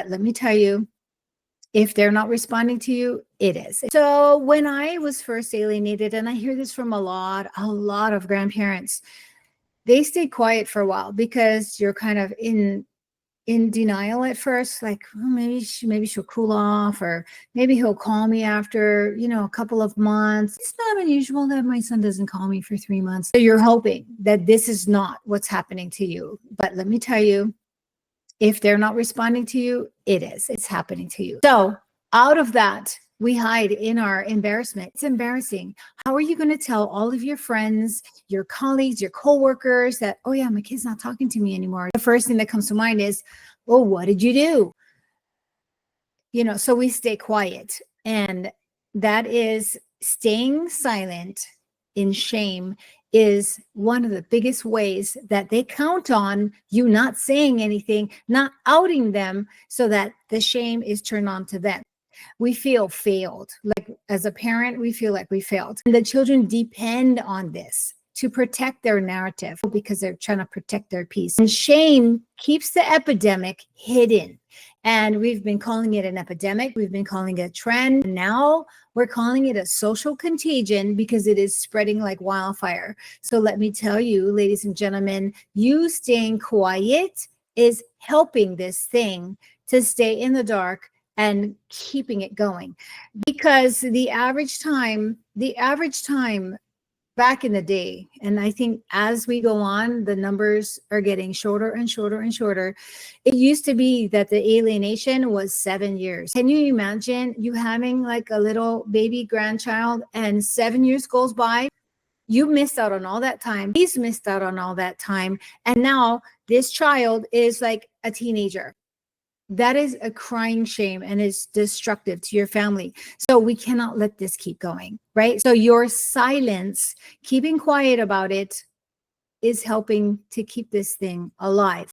But let me tell you, if they're not responding to you, it is. So when I was first alienated, and I hear this from a lot of grandparents, they stay quiet for a while because you're kind of in denial at first, like, oh, maybe she'll cool off, or maybe he'll call me after, a couple of months. It's not unusual that my son doesn't call me for 3 months. So you're hoping that this is not what's happening to you. But let me tell you, if they're not responding to you, it is. It's happening to you. So out of that, we hide in our embarrassment. It's embarrassing. How are you going to tell all of your friends, your colleagues, your coworkers that, oh yeah, my kid's not talking to me anymore? The first thing that comes to mind is, oh, what did you do? So we stay quiet. And that is staying silent in shame is one of the biggest ways that they count on you not saying anything, not outing them, so that the shame is turned on to them. We feel failed. Like as a parent, we feel like we failed. And the children depend on this to protect their narrative because they're trying to protect their peace. And shame keeps the epidemic hidden. And we've been calling it an epidemic. We've been calling it a trend. Now we're calling it a social contagion because it is spreading like wildfire. So let me tell you, ladies and gentlemen, you staying quiet is helping this thing to stay in the dark and keeping it going. Because the average time back in the day, and I think as we go on, the numbers are getting shorter and shorter and shorter. It used to be that the alienation was 7 years. Can you imagine you having like a little baby grandchild and 7 years goes by? You missed out on all that time. He's missed out on all that time. And now this child is like a teenager. That is a crying shame and is destructive to your family. So we cannot let this keep going, right? So your silence, keeping quiet about it, is helping to keep this thing alive.